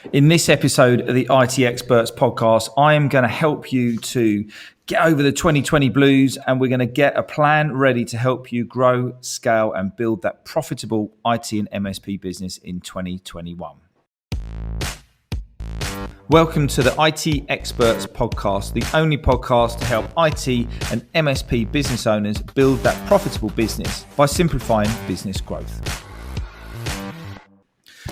In this episode of the IT Experts podcast, I am going to help you to get over the 2020 blues, and we're going to get a plan ready to help you grow, scale, and build that profitable IT and MSP business in 2021. Welcome to the IT Experts podcast, the only podcast to help IT and MSP business owners build that profitable business by simplifying business growth.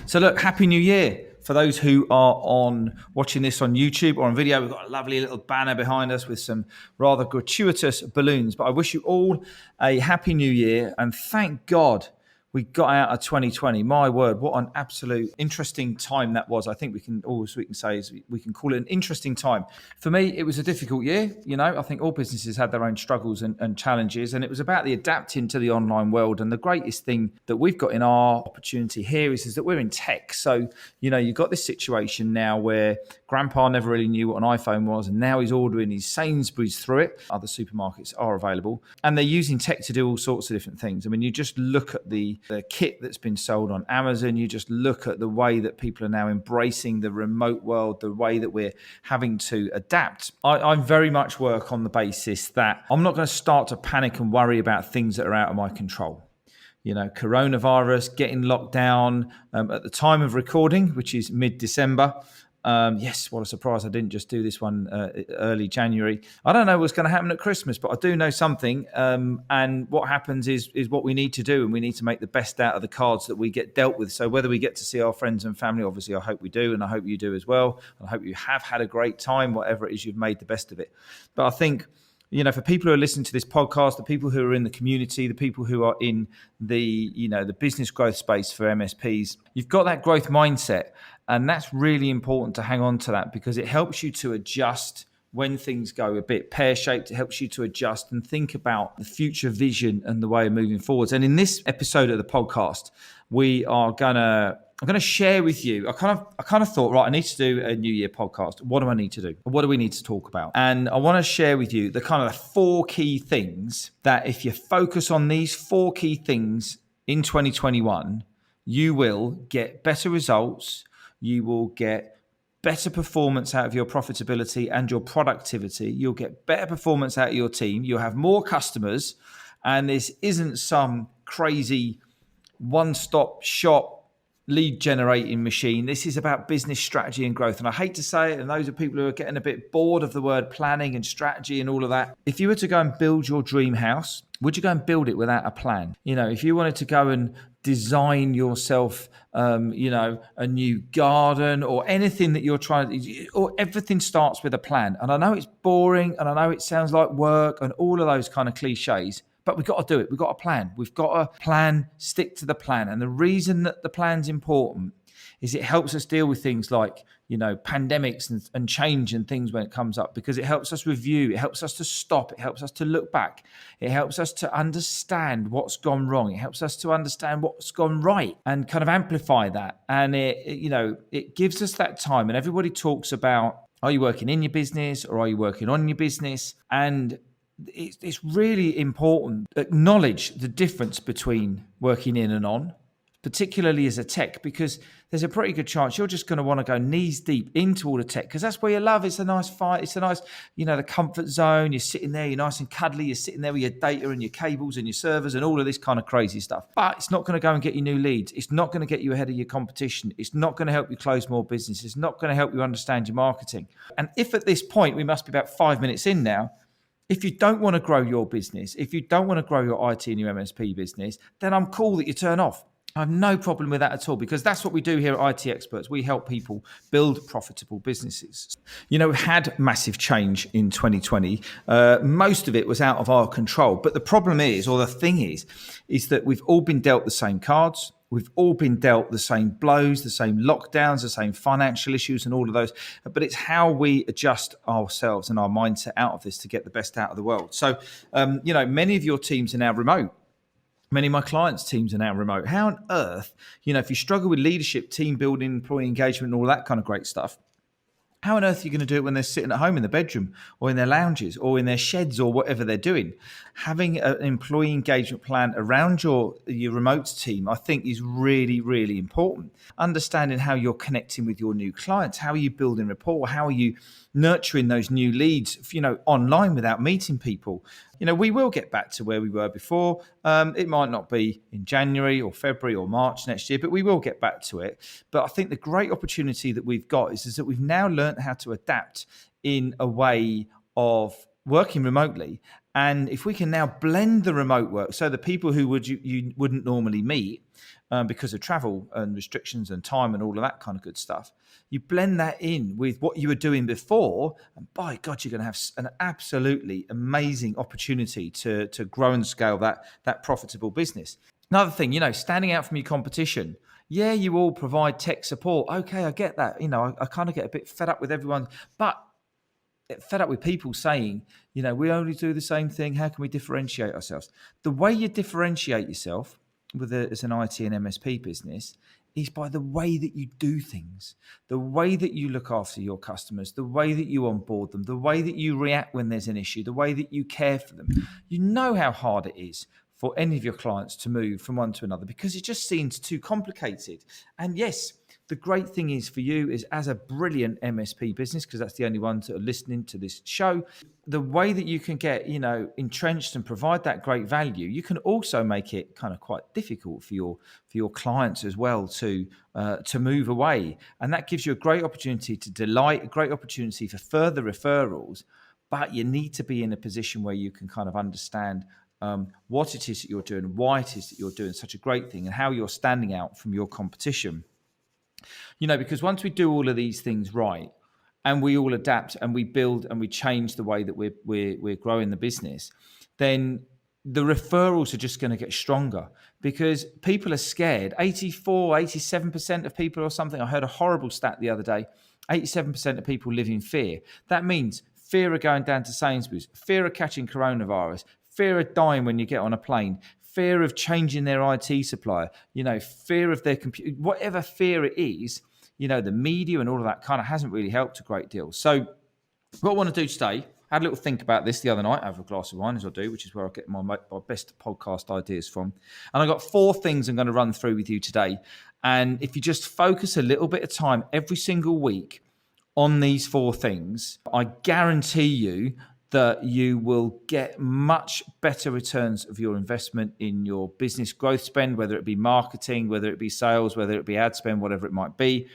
So look, Happy New Year. For those who are watching this on YouTube or on video, we've got a lovely little banner behind us with some rather gratuitous balloons. But I wish you all a Happy New Year, and thank God we got out of 2020. My word, what an absolute interesting time that was. I think we can call it an interesting time. For me, it was a difficult year. You know, I think all businesses had their own struggles and challenges, and it was about the adapting to the online world. And the greatest thing that we've got in our opportunity here is that we're in tech. So, you know, you've got this situation now where Grandpa never really knew what an iPhone was, and now he's ordering his Sainsbury's through it. Other supermarkets are available, and they're using tech to do all sorts of different things. I mean, you just look at the kit that's been sold on Amazon, you just look at the way that people are now embracing the remote world, the way that we're having to adapt. I very much work on the basis that I'm not going to start to panic and worry about things that are out of my control. You know, coronavirus, getting locked down at the time of recording, which is mid-December. Yes, what a surprise. I didn't just do this one early January. I don't know what's going to happen at Christmas, but I do know something. And what happens is what we need to do. And we need to make the best out of the cards that we get dealt with. So whether we get to see our friends and family, obviously, I hope we do. And I hope you do as well. I hope you have had a great time, whatever it is, you've made the best of it. But I think, you know, for people who are listening to this podcast, the people who are in the community, the people who are in the business growth space for MSPs, you've got that growth mindset. And that's really important to hang on to that, because it helps you to adjust when things go a bit pear-shaped. It helps you to adjust and think about the future vision and the way of moving forwards. And in this episode of the podcast, I'm going to share with you. I kind of thought, right, I need to do a New Year podcast. What do I need to do? What do we need to talk about? And I want to share with you the kind of 4 key things that if you focus on these 4 key things in 2021, you will get better results. You will get better performance out of your profitability and your productivity. You'll get better performance out of your team. You'll have more customers. And this isn't some crazy one-stop shop lead generating machine. This is about business strategy and growth. And I hate to say it, and those are people who are getting a bit bored of the word planning and strategy and all of that. If you were to go and build your dream house, would you go and build it without a plan? You know, if you wanted to go and design yourself, a new garden or anything that you're trying to, or everything starts with a plan. And I know it's boring, and I know it sounds like work and all of those kind of cliches, but we've got to do it. We've got a plan. We've got a plan, stick to the plan. And the reason that the plan's important is it helps us deal with things like, you know, pandemics and change and things when it comes up, because it helps us review, it helps us to stop, it helps us to look back, it helps us to understand what's gone wrong, it helps us to understand what's gone right and kind of amplify that. And it gives us that time. And everybody talks about, are you working in your business or are you working on your business? And it's really important to acknowledge the difference between working in and on, particularly as a tech, because there's a pretty good chance you're just going to want to go knees deep into all the tech, because that's where you love. It's a nice fight. It's a nice, the comfort zone. You're sitting there, you're nice and cuddly. You're sitting there with your data and your cables and your servers and all of this kind of crazy stuff. But it's not going to go and get you new leads. It's not going to get you ahead of your competition. It's not going to help you close more business. It's not going to help you understand your marketing. And if at this point, we must be about 5 minutes in now, if you don't want to grow your business, if you don't want to grow your IT and your MSP business, then I'm cool that you turn off. I have no problem with that at all, because that's what we do here at IT Experts. We help people build profitable businesses. You know, we've had massive change in 2020. Most of it was out of our control. But the problem is, or the thing is that we've all been dealt the same cards. We've all been dealt the same blows, the same lockdowns, the same financial issues and all of those. But it's how we adjust ourselves and our mindset out of this to get the best out of the world. So, many of your teams are now remote. Many of my clients' teams are now remote. How on earth, if you struggle with leadership, team building, employee engagement, and all that kind of great stuff, How on earth are you going to do it when they're sitting at home in the bedroom or in their lounges or in their sheds or whatever they're doing? Having an employee engagement plan around your remote team, I think, is really, really important. Understanding how you're connecting with your new clients, how are you building rapport, how are you nurturing those new leads, online without meeting people. We will get back to where we were before. It might not be in January or February or March next year, but we will get back to it. But I think the great opportunity that we've got is that we've now learned how to adapt in a way of working remotely. And if we can now blend the remote work, so the people who you wouldn't normally meet because of travel and restrictions and time and all of that kind of good stuff, you blend that in with what you were doing before, and by God, you're going to have an absolutely amazing opportunity to grow and scale that profitable business. Another thing, standing out from your competition. Yeah, you all provide tech support. Okay, I get that. I kind of get a bit fed up with everyone, but fed up with people saying, we only do the same thing. How can we differentiate ourselves? The way you differentiate yourself as an IT and MSP business is by the way that you do things, the way that you look after your customers, the way that you onboard them, the way that you react when there's an issue, the way that you care for them. You know how hard it is for any of your clients to move from one to another because it just seems too complicated. And yes, the great thing is for you is as a brilliant MSP business, because that's the only ones that are listening to this show, the way that you can get, entrenched and provide that great value, you can also make it kind of quite difficult for your clients as well to move away. And that gives you a great opportunity to delight, a great opportunity for further referrals, but you need to be in a position where you can kind of understand what it is that you're doing, why it is that you're doing such a great thing, and how you're standing out from your competition. Because once we do all of these things right, and we all adapt and we build and we change the way that we're growing the business, then the referrals are just going to get stronger because people are scared. 87% of people or something, I heard a horrible stat the other day, 87% of people live in fear. That means fear of going down to Sainsbury's, fear of catching coronavirus, fear of dying when you get on a plane, fear of changing their IT supplier, fear of their computer, whatever fear it is, the media and all of that kind of hasn't really helped a great deal. So what I want to do today, I had a little think about this the other night over a glass of wine, as I do, which is where I get my best podcast ideas from. And I've got 4 things I'm going to run through with you today. And if you just focus a little bit of time every single week on these 4 things, I guarantee you that you will get much better returns of your investment in your business growth spend, whether it be marketing, whether it be sales, whether it be ad spend, whatever it might be.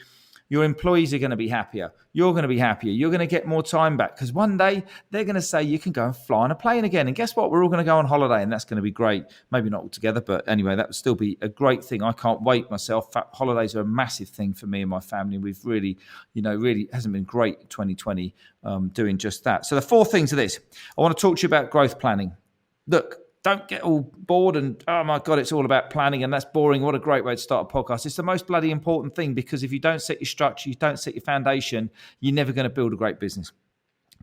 Your employees are going to be happier. You're going to be happier. You're going to get more time back because one day they're going to say you can go and fly on a plane again. And guess what? We're all going to go on holiday and that's going to be great. Maybe not all together, but anyway, that would still be a great thing. I can't wait myself. In fact, holidays are a massive thing for me and my family. We've really, really hasn't been great 2020 doing just that. So the 4 things are this. I want to talk to you about growth planning. Look, don't get all bored and, oh my God, it's all about planning and that's boring. What a great way to start a podcast. It's the most bloody important thing because if you don't set your structure, you don't set your foundation, you're never going to build a great business.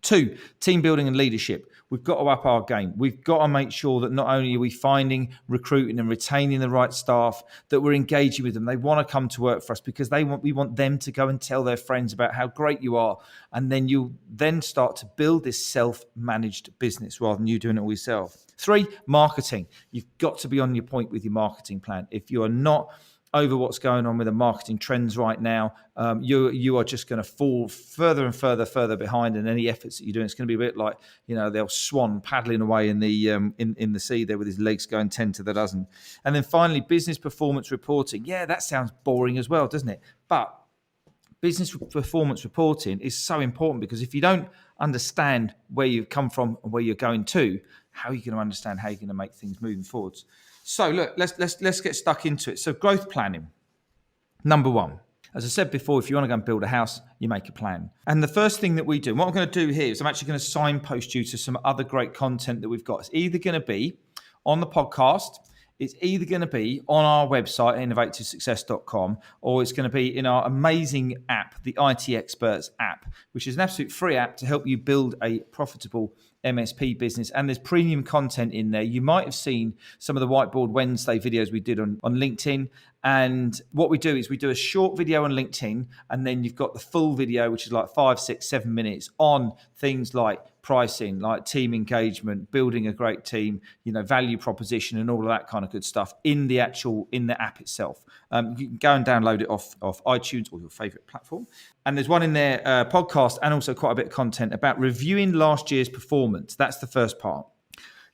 2, team building and leadership. We've got to up our game. We've got to make sure that not only are we finding, recruiting and retaining the right staff, that we're engaging with them. They want to come to work for us because we want them to go and tell their friends about how great you are. And then you then start to build this self-managed business rather than you doing it all yourself. 3, marketing. You've got to be on your point with your marketing plan. If you are not over what's going on with the marketing trends right now, you are just going to fall further and further behind in any efforts that you're doing. It's going to be a bit like, the old swan paddling away in the in the sea there with his legs going 10 to the dozen. And then finally, business performance reporting. Yeah, that sounds boring as well, doesn't it? But business performance reporting is so important because if you don't understand where you've come from and where you're going to, how are you going to understand how you're going to make things moving forwards? So look, let's get stuck into it. So growth planning. Number 1, as I said before, if you want to go and build a house, you make a plan. And the first thing that we do, what I'm going to do here is I'm actually going to signpost you to some other great content that we've got. It's either going to be on the podcast, it's either going to be on our website, innovatesuccess.com, or it's going to be in our amazing app, the IT Experts app, which is an absolute free app to help you build a profitable MSP business. And there's premium content in there. You might have seen some of the Whiteboard Wednesday videos we did on LinkedIn. And what we do is we do a short video on LinkedIn, and then you've got the full video, which is like 5, 6, 7 minutes on things like pricing, like team engagement, building a great team, value proposition, and all of that kind of good stuff in the app itself. You can go and download it off iTunes or your favorite platform. And there's one in there, podcast, and also quite a bit of content about reviewing last year's performance. That's the first part.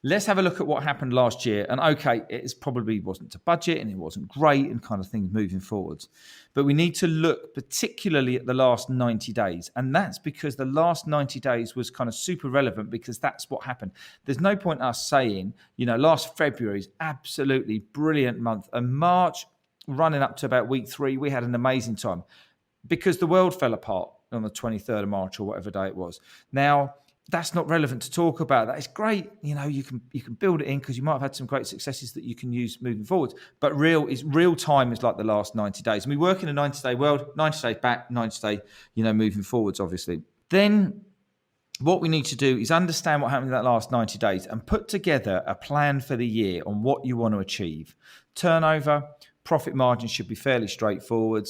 Let's have a look at what happened last year. And okay, it probably wasn't to budget and it wasn't great and kind of things moving forwards. But we need to look particularly at the last 90 days. And that's because the last 90 days was kind of super relevant, because that's what happened. There's no point us saying, last February is absolutely brilliant month. And March, running up to about week 3, we had an amazing time because the world fell apart on the 23rd of March or whatever day it was. Now, that's not relevant to talk about. That is great. You can build it in because you might have had some great successes that you can use moving forward. But real time is like the last 90 days. And we work in a 90-day world, 90 days back, 90 day, moving forwards, obviously. Then what we need to do is understand what happened in that last 90 days and put together a plan for the year on what you want to achieve. Turnover, profit margin should be fairly straightforward.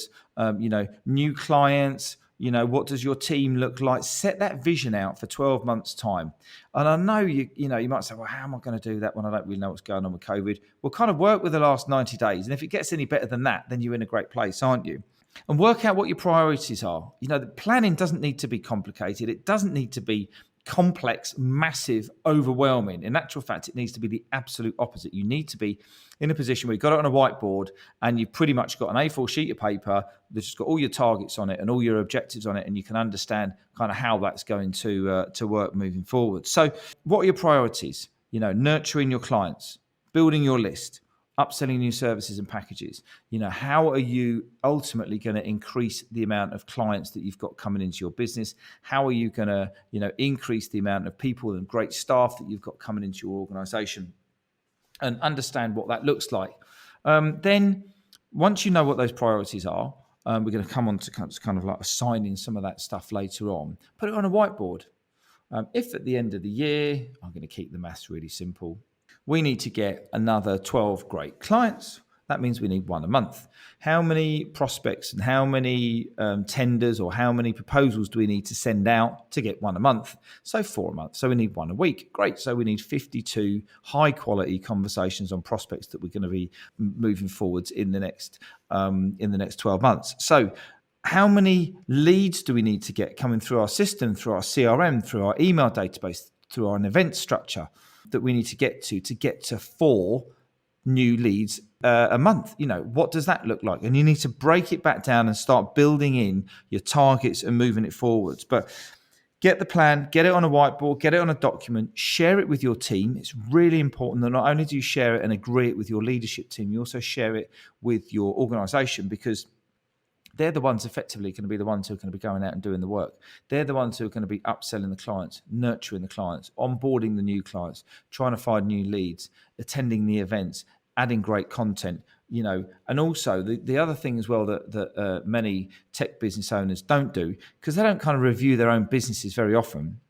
New clients, what does your team look like? Set that vision out for 12 months' time. And I know you might say, well, how am I going to do that when I don't really know what's going on with COVID? Well, kind of work with the last 90 days. And if it gets any better than that, then you're in a great place, aren't you? And work out what your priorities are. The planning doesn't need to be complicated. It doesn't need to be complex, massive, overwhelming. In actual fact, it needs to be the absolute opposite. You need to be in a position where you've got it on a whiteboard and you've pretty much got an A4 sheet of paper that's just got all your targets on it and all your objectives on it, and you can understand kind of how that's going to work moving forward. So what are your priorities? Nurturing your clients, building your list, upselling new services and packages. How are you ultimately going to increase the amount of clients that you've got coming into your business? How are you going to, increase the amount of people and great staff that you've got coming into your organization, and understand what that looks like? Then once you know what those priorities are, we're going to come on to kind of like assigning some of that stuff later on. Put it on a whiteboard. If at the end of the year, I'm going to keep the maths really simple, we need to get another 12 great clients. That means we need one a month. How many prospects and how many tenders or how many proposals do we need to send out to get one a month? So 4 a month. So we need one a week. Great. So we need 52 high quality conversations on prospects that we're going to be moving forwards in the next 12 months. So how many leads do we need to get coming through our system, through our CRM, through our email database, through our event structure that we need to get to 4 new leads a month? What does that look like? And you need to break it back down and start building in your targets and moving it forwards. But get the plan, get it on a whiteboard, get it on a document, share it with your team. It's really important that not only do you share it and agree it with your leadership team, you also share it with your organization, because they're the ones effectively going to be the ones who are going to be going out and doing the work. They're the ones who are going to be upselling the clients, nurturing the clients, onboarding the new clients, trying to find new leads, attending the events, adding great content, and also the other thing as well that many tech business owners don't do, because they don't kind of review their own businesses very often.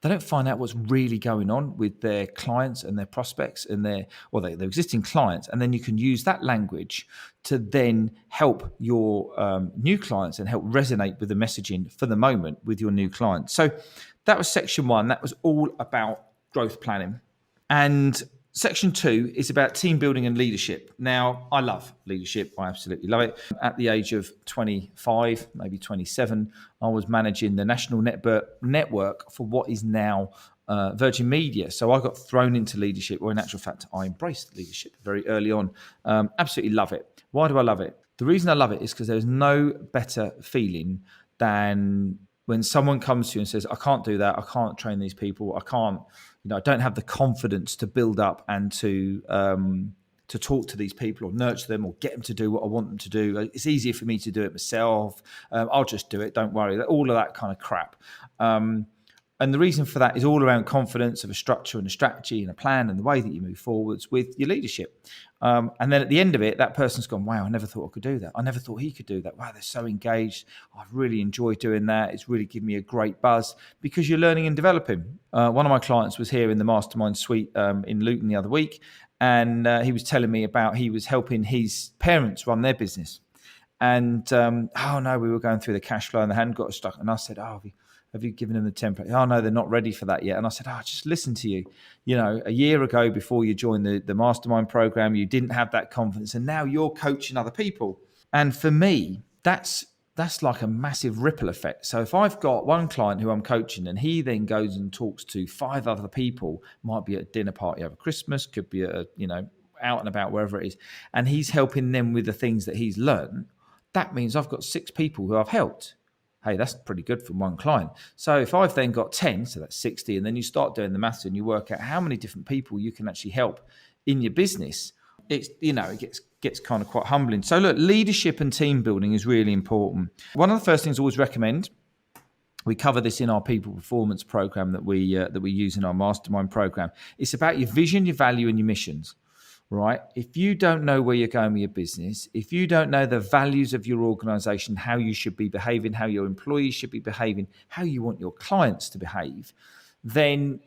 They don't find out what's really going on with their clients and their prospects and their existing clients. And then you can use that language to then help your new clients and help resonate with the messaging for the moment with your new clients. So that was section 1. That was all about growth planning. And section 2 is about team building and leadership. Now, I love leadership. I absolutely love it. At the age of 25, maybe 27, I was managing the national network for what is now Virgin Media. So I got thrown into leadership, or in actual fact, I embraced leadership very early on. Absolutely love it. Why do I love it? The reason I love it is because there's no better feeling than when someone comes to you and says, I can't do that. I can't train these people. I can't, I don't have the confidence to build up and to talk to these people or nurture them or get them to do what I want them to do. It's easier for me to do it myself. I'll just do it. Don't worry. All of that kind of crap. And the reason for that is all around confidence of a structure and a strategy and a plan and the way that you move forwards with your leadership. And then at the end of it, that person's gone, wow, I never thought I could do that. I never thought he could do that. Wow, they're so engaged. I really enjoy doing that. It's really given me a great buzz, because you're learning and developing. One of my clients was here in the Mastermind Suite in Luton the other week, and he was telling me about he was helping his parents run their business. And oh no, we were going through the cash flow and they hadn't got stuck. And I said, oh, have you given them the template? Oh no, they're not ready for that yet. And I said, oh, just listen to you. You know, a year ago before you joined the mastermind program, you didn't have that confidence, and now you're coaching other people. And for me, that's like a massive ripple effect. So if I've got one client who I'm coaching and he then goes and talks to 5 other people, might be at a dinner party over Christmas, could be at a, out and about, wherever it is, and he's helping them with the things that he's learned, that means I've got 6 people who I've helped. Hey, that's pretty good from one client. So if I've then got 10, so that's 60, and then you start doing the maths and you work out how many different people you can actually help in your business, it gets kind of quite humbling. So look, leadership and team building is really important. One of the first things I always recommend, we cover this in our people performance program that we use in our mastermind program. It's about your vision, your value, and your missions. Right? If you don't know where you're going with your business, if you don't know the values of your organization, how you should be behaving, how your employees should be behaving, how you want your clients to behave, then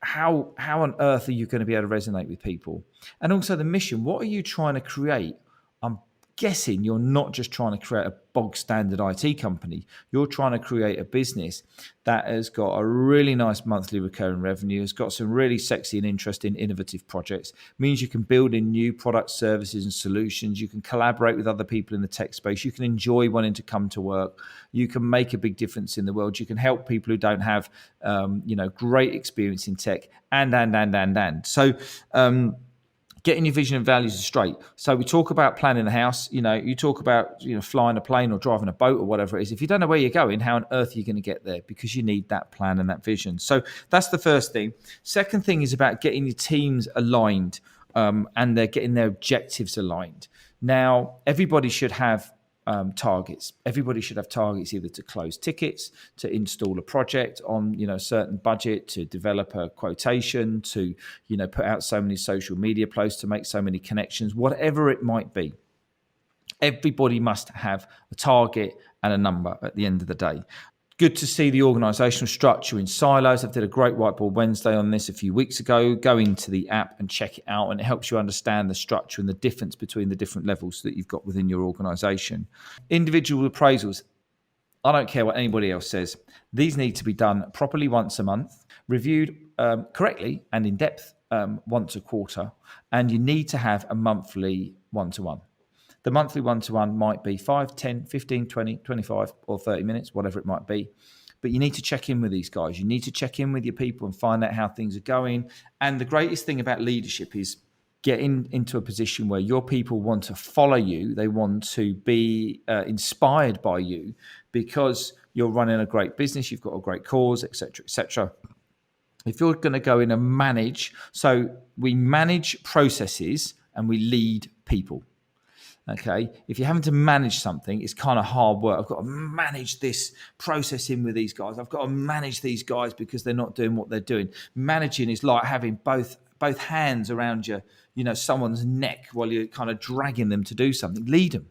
how on earth are you going to be able to resonate with people? And also the mission, what are you trying to create? I'm guessing you're not just trying to create a bog standard IT company. You're trying to create a business that has got a really nice monthly recurring revenue, has got some really sexy and interesting innovative projects, means you can build in new products, services and solutions. You can collaborate with other people in the tech space. You can enjoy wanting to come to work. You can make a big difference in the world. You can help people who don't have, great experience in tech and. So, getting your vision and values straight. So we talk about planning a house, you talk about, flying a plane or driving a boat or whatever it is. If you don't know where you're going, how on earth are you going to get there? Because you need that plan and that vision. So that's the first thing. Second thing is about getting your teams aligned, and they're getting their objectives aligned. Now, everybody should have targets. Everybody should have targets either to close tickets, to install a project on, a certain budget, to develop a quotation, to, put out so many social media posts, to make so many connections, whatever it might be. Everybody must have a target and a number at the end of the day. Good to see the organisational structure in silos. I did a great whiteboard Wednesday on this a few weeks ago. Go into the app and check it out, and it helps you understand the structure and the difference between the different levels that you've got within your organisation. Individual appraisals. I don't care what anybody else says. These need to be done properly once a month, reviewed correctly and in depth once a quarter, and you need to have a monthly one-to-one. The monthly one-to-one might be 5, 10, 15, 20, 25 or 30 minutes, whatever it might be. But you need to check in with these guys. You need to check in with your people and find out how things are going. And the greatest thing about leadership is getting into a position where your people want to follow you. They want to be inspired by you because you're running a great business. You've got a great cause, et cetera, et cetera. If you're going to go in and manage, so we manage processes and we lead people. Okay, if you're having to manage something, it's kind of hard work. I've got to manage this process in with these guys. I've got to manage these guys because they're not doing what they're doing. Managing is like having both hands around someone's neck while you're kind of dragging them to do something. Lead them.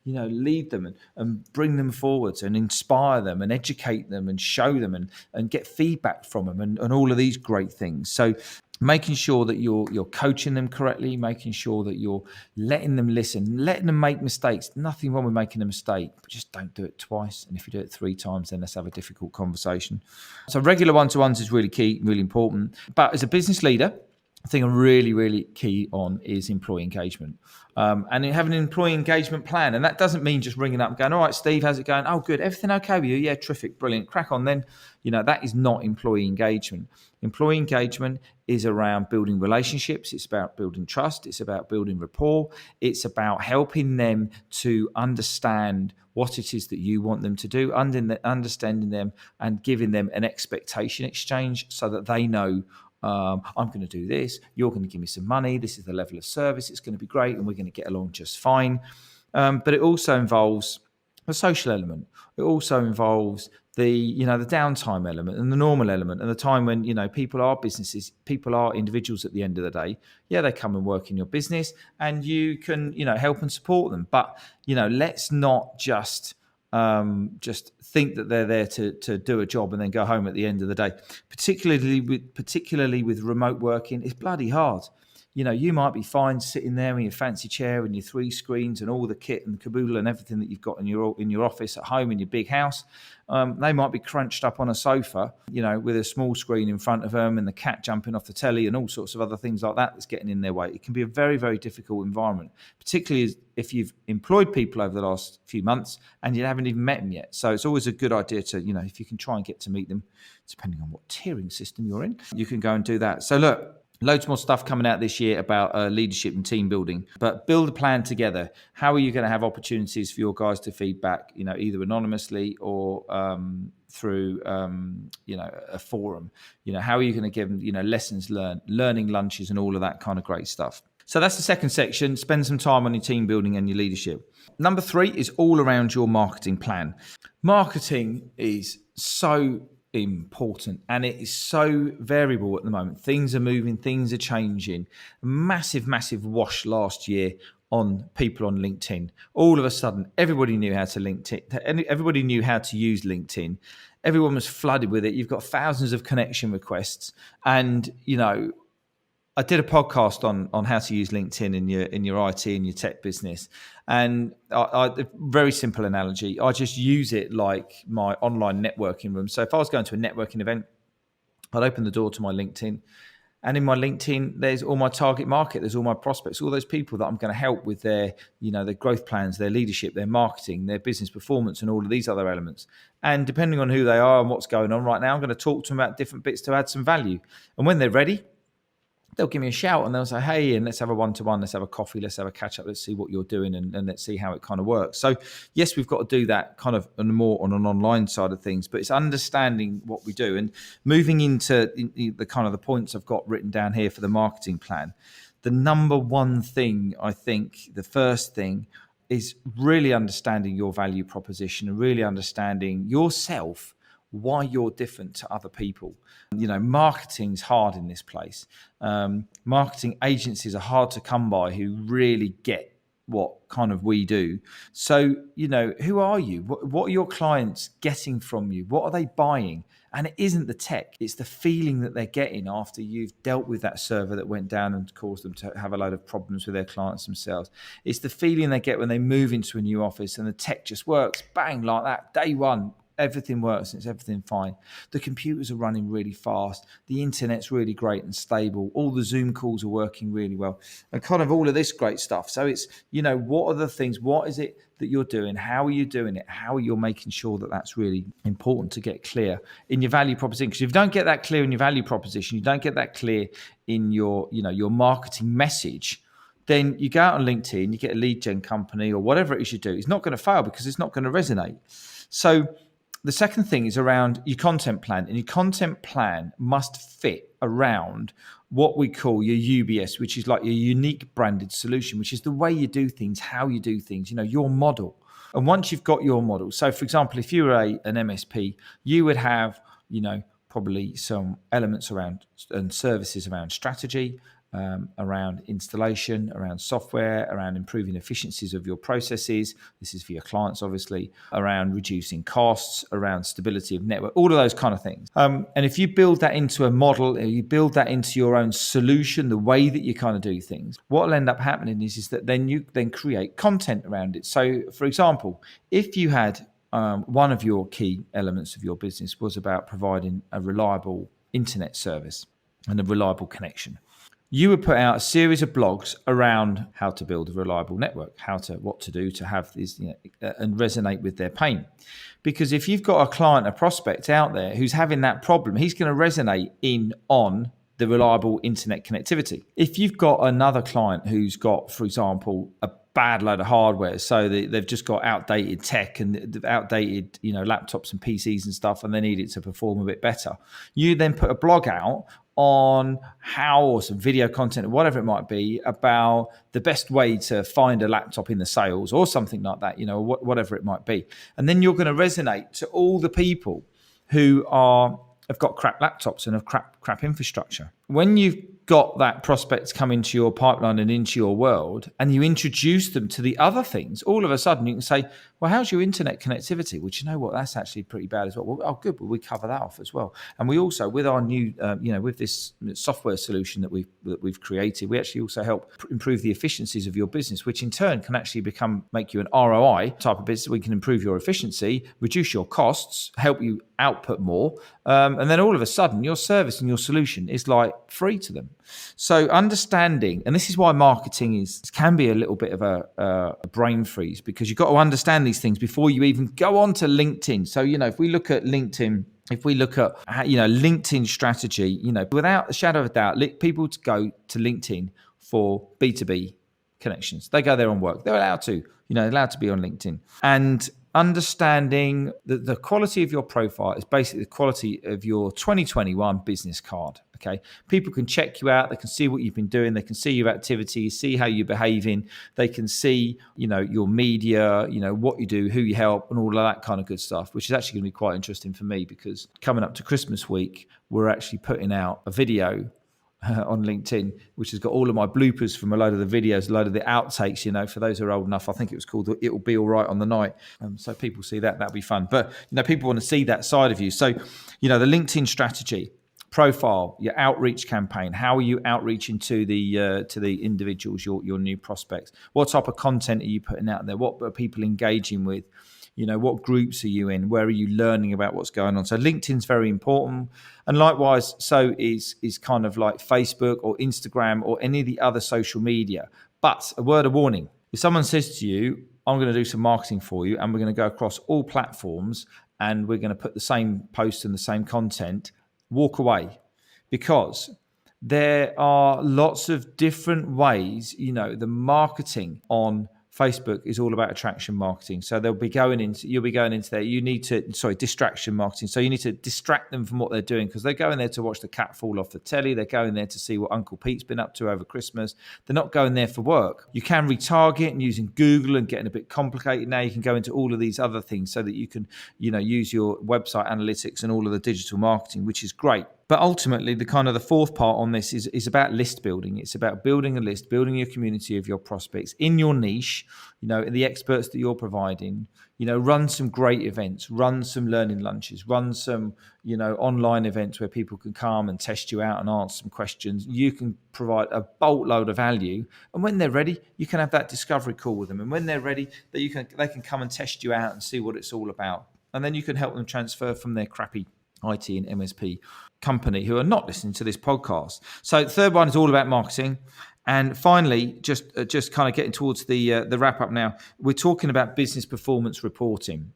Lead them and bring them forwards and inspire them and educate them and show them and get feedback from them and all of these great things. So making sure that you're coaching them correctly, making sure that you're letting them listen, letting them make mistakes. Nothing wrong with making a mistake, but just don't do it twice. And if you do it 3 times, then let's have a difficult conversation. So regular one-to-ones is really key, really important. But as a business leader, the thing I'm really, really key on is employee engagement. And having an employee engagement plan. And that doesn't mean just ringing up and going, all right, Steve, how's it going? Oh, good. Everything okay with you? Yeah, terrific. Brilliant. Crack on then. That is not employee engagement. Employee engagement is around building relationships. It's about building trust. It's about building rapport. It's about helping them to understand what it is that you want them to do, understanding them and giving them an expectation exchange so that they know, I'm going to do this, you're going to give me some money, this is the level of service, it's going to be great, and we're going to get along just fine. But it also involves a social element. It also involves the downtime element and the normal element and the time when, people are businesses, people are individuals at the end of the day. Yeah, they come and work in your business and you can, help and support them. But, let's not just think that they're there to do a job and then go home at the end of the day. Particularly with remote working, it's bloody hard. You might be fine sitting there in your fancy chair and your 3 screens and all the kit and caboodle and everything that you've got in your office at home in your big house. They might be crunched up on a sofa, with a small screen in front of them and the cat jumping off the telly and all sorts of other things like that that's getting in their way. It can be a very, very difficult environment, particularly if you've employed people over the last few months and you haven't even met them yet. So it's always a good idea to, if you can try and get to meet them, depending on what tiering system you're in, you can go and do that. So look, loads more stuff coming out this year about leadership and team building, but build a plan together. How are you going to have opportunities for your guys to feedback, either anonymously or through, a forum? How are you going to give them, lessons learned, learning lunches and all of that kind of great stuff? So that's the second section. Spend some time on your team building and your leadership. Number 3 is all around your marketing plan. Marketing is so important and it is so variable at the moment. Things are moving, things are changing. Massive wash last year on people on LinkedIn. All of a sudden, everybody knew how to everybody knew how to use LinkedIn. Everyone was flooded with it. You've got thousands of connection requests, and I did a podcast on how to use LinkedIn in your IT and your tech business, and I very simple analogy. I just use it like my online networking room. So if I was going to a networking event, I'd open the door to my LinkedIn, and in my LinkedIn, there's all my target market, there's all my prospects, all those people that I'm going to help with their growth plans, their leadership, their marketing, their business performance, and all of these other elements. And depending on who they are and what's going on right now, I'm going to talk to them about different bits to add some value. And when they're ready, they'll give me a shout and they'll say, hey, and let's have a one-to-one, let's have a coffee, let's have a catch-up, let's see what you're doing and let's see how it kind of works. So yes, we've got to do that kind of more on an online side of things, but it's understanding what we do and moving into the kind of the points I've got written down here for the marketing plan. The number one thing, I think, the first thing is really understanding your value proposition and really understanding yourself, why you're different to other people. Marketing's hard in this place. Marketing agencies are hard to come by who really get what kind of we do. So, who are you? What are your clients getting from you? What are they buying? And it isn't the tech, it's the feeling that they're getting after you've dealt with that server that went down and caused them to have a load of problems with their clients themselves. It's the feeling they get when they move into a new office and the tech just works, bang, like that, day one. Everything works and it's everything fine. The computers are running really fast. The internet's really great and stable. All the Zoom calls are working really well and kind of all of this great stuff. So it's, what are the things? What is it that you're doing? How are you doing it? How are you making sure that that's really important to get clear in your value proposition? Because if you don't get that clear in your value proposition, you don't get that clear in your marketing message, then you go out on LinkedIn, you get a lead gen company or whatever it is you do. It's not going to fail because it's not going to resonate. So the second thing is around your content plan, and your content plan must fit around what we call your UBS, which is like your unique branded solution, which is the way you do things, how you do things, your model. And once you've got your model, so for example, if you were an MSP, you would have, probably some elements around and services around strategy, around installation, around software, around improving efficiencies of your processes. This is for your clients, obviously, around reducing costs, around stability of network, all of those kind of things. And if you build that into a model, you build that into your own solution, the way that you kind of do things, what will end up happening is that then you then create content around it. So, for example, if you had one of your key elements of your business was about providing a reliable internet service and a reliable connection, you would put out a series of blogs around how to build a reliable network, what to do to have these, and resonate with their pain. Because if you've got a client, a prospect out there who's having that problem, he's going to resonate on the reliable internet connectivity. If you've got another client who's got, for example, a bad load of hardware, so they've just got outdated tech and outdated, laptops and PCs and stuff, and they need it to perform a bit better, you then put a blog out on how, or some video content or whatever it might be, about the best way to find a laptop in the sales or something like that, whatever it might be. And then you're going to resonate to all the people who have got crap laptops and have crap infrastructure. When you've got that prospects come into your pipeline and into your world, and you introduce them to the other things, all of a sudden you can say, well, how's your internet connectivity? Well, you know what? That's actually pretty bad as well. Well, oh, good. Well, we cover that off as well. And we also, with our new, with this software solution that we've created, we actually also help improve the efficiencies of your business, which in turn can actually make you an ROI type of business. We can improve your efficiency, reduce your costs, help you output more. And then all of a sudden, your service and your solution is like free to them. So understanding, and this is why marketing can be a little bit of a brain freeze, because you've got to understand these things before you even go on to LinkedIn. So, if we look at LinkedIn, LinkedIn strategy, without a shadow of a doubt, people go to LinkedIn for B2B connections. They go there on work. They're allowed to, allowed to be on LinkedIn. And understanding that the quality of your profile is basically the quality of your 2021 business card. Okay, people can check you out. They can see what you've been doing. They can see your activities, see how you're behaving. They can see, your media, what you do, who you help, and all of that kind of good stuff, which is actually going to be quite interesting for me, because coming up to Christmas week, we're actually putting out a video on LinkedIn, which has got all of my bloopers from a load of the videos, a load of the outtakes, for those who are old enough. I think it was called It'll Be All Right on the Night. So people see that'll be fun. But, people want to see that side of you. So, the LinkedIn strategy, profile, your outreach campaign, how are you outreaching to the individuals, your new prospects? What type of content are you putting out there? What are people engaging with? What groups are you in? Where are you learning about what's going on? So LinkedIn's very important. And likewise, so is kind of like Facebook or Instagram or any of the other social media. But a word of warning, if someone says to you, I'm going to do some marketing for you, and we're going to go across all platforms, and we're going to put the same posts and the same content, walk away, because there are lots of different ways. The marketing on Facebook is all about attraction marketing. So you'll be going into there. Distraction marketing. So you need to distract them from what they're doing, because they're going there to watch the cat fall off the telly. They're going there to see what Uncle Pete's been up to over Christmas. They're not going there for work. You can retarget and using Google, and getting a bit complicated now. You can go into all of these other things so that you can, use your website analytics and all of the digital marketing, which is great. But ultimately, the fourth part on this is about list building. It's about building a list, building a community of your prospects in your niche, the experts that you're providing. Run some great events, run some learning lunches, run some, online events where people can come and test you out and answer some questions. You can provide a boatload of value. And when they're ready, you can have that discovery call with them. And when they're ready, they can come and test you out and see what it's all about. And then you can help them transfer from their crappy IT and MSP company who are not listening to this podcast. So the third one is all about marketing. And finally, just kind of getting towards the wrap up now, we're talking about business performance reporting.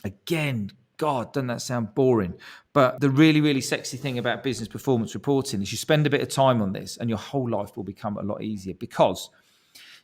Again, God, doesn't that sound boring? But the really, really sexy thing about business performance reporting is you spend a bit of time on this and your whole life will become a lot easier. Because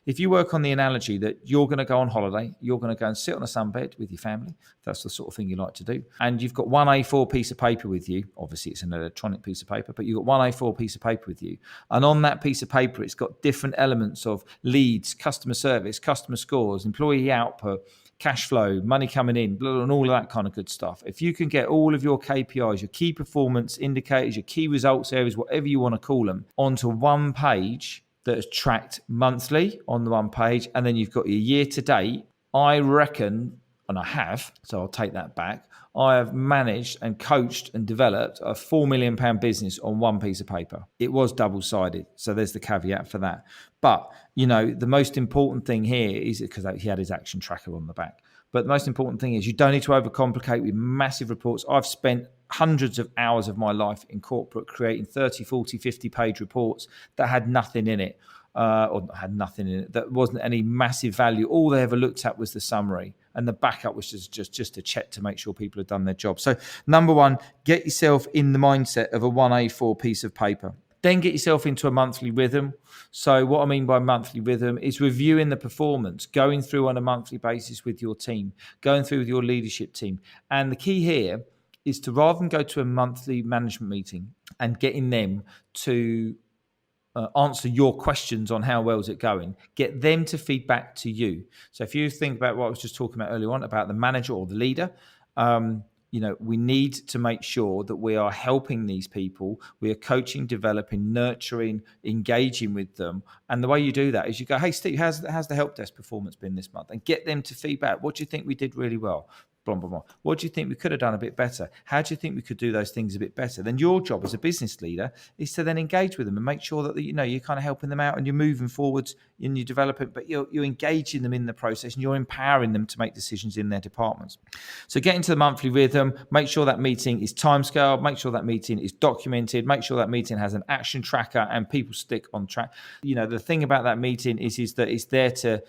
if you work on the analogy that you're going to go on holiday, you're going to go and sit on a sunbed with your family, that's the sort of thing you like to do, and you've got one A4 piece of paper with you, obviously it's an electronic piece of paper, but you've got one A4 piece of paper with you, and on that piece of paper it's got different elements of leads, customer service, customer scores, employee output, cash flow, money coming in, and all of that kind of good stuff. If you can get all of your KPIs, your key performance indicators, your key results areas, whatever you want to call them, onto one page that is tracked monthly on the one page, and then you've got your year to date, I reckon, and I have, so I'll take that back, I have managed and coached and developed a £4 million business on one piece of paper. It was double-sided, so there's the caveat for that. But, the most important thing here is, because he had his action tracker on the back, but the most important thing is you don't need to overcomplicate with massive reports. I've spent hundreds of hours of my life in corporate creating 30, 40, 50-page reports that had nothing in it, that wasn't any massive value. All they ever looked at was the summary, and the backup was just a check to make sure people had done their job. So number one, get yourself in the mindset of a 1A4 piece of paper. Then get yourself into a monthly rhythm. So what I mean by monthly rhythm is reviewing the performance, going through on a monthly basis with your team, going through with your leadership team. And the key here is to, rather than go to a monthly management meeting and getting them to answer your questions on how well is it going, get them to feed back to you. So if you think about what I was just talking about earlier on about the manager or the leader, we need to make sure that we are helping these people. We are coaching, developing, nurturing, engaging with them. And the way you do that is you go, hey, Steve, how's the help desk performance been this month? And get them to feedback. What do you think we did really well? Blah, blah, blah. What do you think we could have done a bit better? How do you think we could do those things a bit better? Then your job as a business leader is to then engage with them and make sure that you're kind of helping them out and you're moving forwards and you develop it, but you're engaging them in the process and you're empowering them to make decisions in their departments. So get into the monthly rhythm, make sure that meeting is timescaled, make sure that meeting is documented, make sure that meeting has an action tracker and people stick on track. The thing about that meeting is that it's there to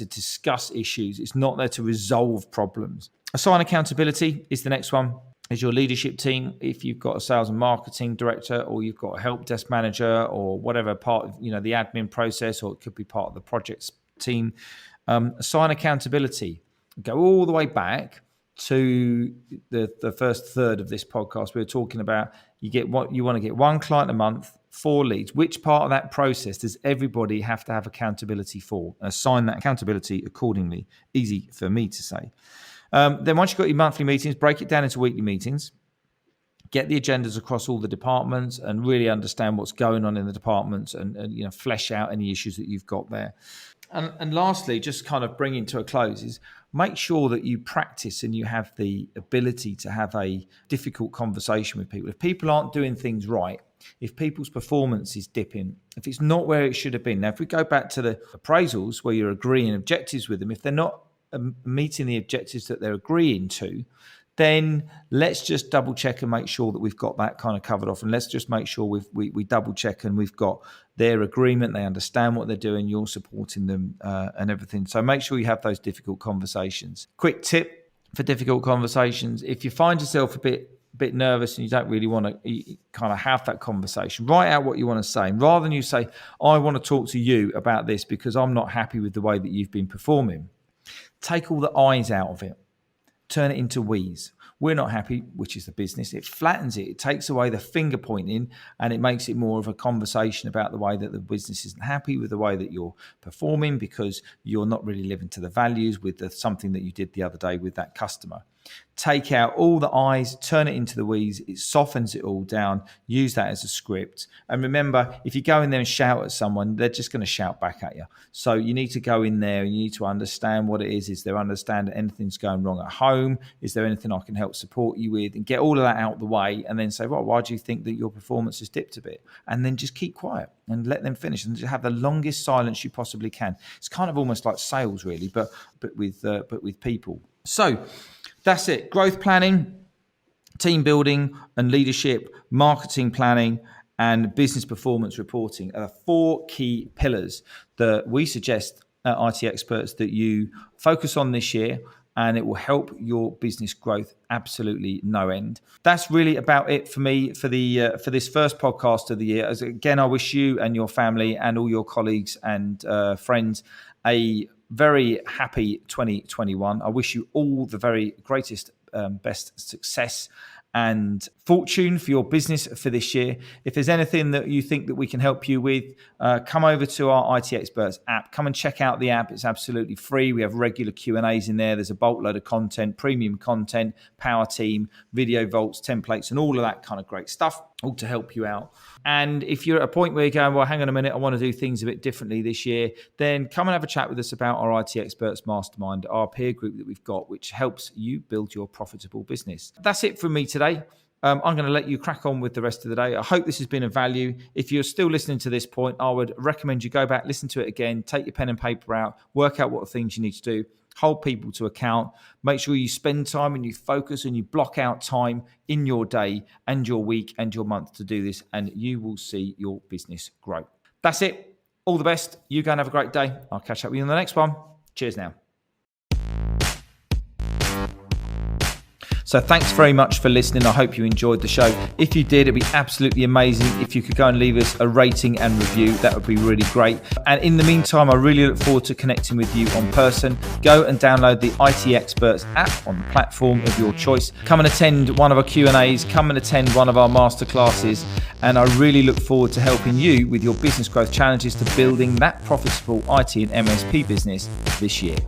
discuss issues. It's not there to resolve problems. Assign accountability is the next one. Is your leadership team, if you've got a sales and marketing director or you've got a help desk manager or whatever part of the admin process, or it could be part of the projects team, assign accountability. Go all the way back to the first third of this podcast. We were talking about you want to get one client a month, 4 leads. Which part of that process does everybody have to have accountability for? Assign that accountability accordingly. Easy for me to say. Then once you've got your monthly meetings, break it down into weekly meetings. Get the agendas across all the departments and really understand what's going on in the departments and flesh out any issues that you've got there. And lastly, just kind of bringing to a close is make sure that you practice and you have the ability to have a difficult conversation with people. If people aren't doing things right, if people's performance is dipping, if it's not where it should have been. Now, if we go back to the appraisals where you're agreeing objectives with them, if they're not meeting the objectives that they're agreeing to, then let's just double check and make sure that we've got that kind of covered off. And let's just make sure we double check and we've got their agreement. They understand what they're doing. You're supporting them and everything. So make sure you have those difficult conversations. Quick tip for difficult conversations. If you find yourself a bit nervous and you don't really want to kind of have that conversation, write out what you want to say. And rather than you say, I want to talk to you about this because I'm not happy with the way that you've been performing. Take all the I's out of it. Turn it into we's. We're not happy, which is the business. It flattens it. It takes away the finger pointing and it makes it more of a conversation about the way that the business isn't happy with the way that you're performing because you're not really living to the values with something that you did the other day with that customer. Take out all the I's, turn it into the we's. It softens it all down. Use that as a script. And remember, if you go in there and shout at someone, they're just going to shout back at you. So you need to go in there and you need to understand what it is. Is there understand that anything's going wrong at home? Is there anything I can help support you with? And get all of that out of the way and then say, well, why do you think that your performance has dipped a bit? And then just keep quiet and let them finish and just have the longest silence you possibly can. It's kind of almost like sales really, but with people. So that's it. Growth planning, team building and leadership, marketing planning, and business performance reporting are the 4 key pillars that we suggest at IT Experts that you focus on this year, and it will help your business growth absolutely no end. That's really about it for me for this first podcast of the year. As again, I wish you and your family and all your colleagues and friends a very happy 2021. I wish you all the very greatest, best success and fortune for your business for this year. If there's anything that you think that we can help you with, come over to our IT Experts app. Come and check out the app. It's absolutely free. We have regular Q&As in there. There's a bulk load of content, premium content, power team, video vaults, templates, and all of that kind of great stuff, all to help you out. And if you're at a point where you're going, well, hang on a minute, I want to do things a bit differently this year, then come and have a chat with us about our IT Experts Mastermind, our peer group that we've got, which helps you build your profitable business. That's it from me today. I'm going to let you crack on with the rest of the day. I hope this has been of value. If you're still listening to this point, I would recommend you go back, listen to it again, take your pen and paper out, work out what things you need to do, hold people to account, make sure you spend time and you focus and you block out time in your day and your week and your month to do this, and you will see your business grow. That's it. All the best. You go and have a great day. I'll catch up with you on the next one. Cheers now. So thanks very much for listening. I hope you enjoyed the show. If you did, it'd be absolutely amazing if you could go and leave us a rating and review. That would be really great. And in the meantime, I really look forward to connecting with you on person. Go and download the IT Experts app on the platform of your choice. Come and attend one of our Q&As. Come and attend one of our masterclasses. And I really look forward to helping you with your business growth challenges to building that profitable IT and MSP business this year.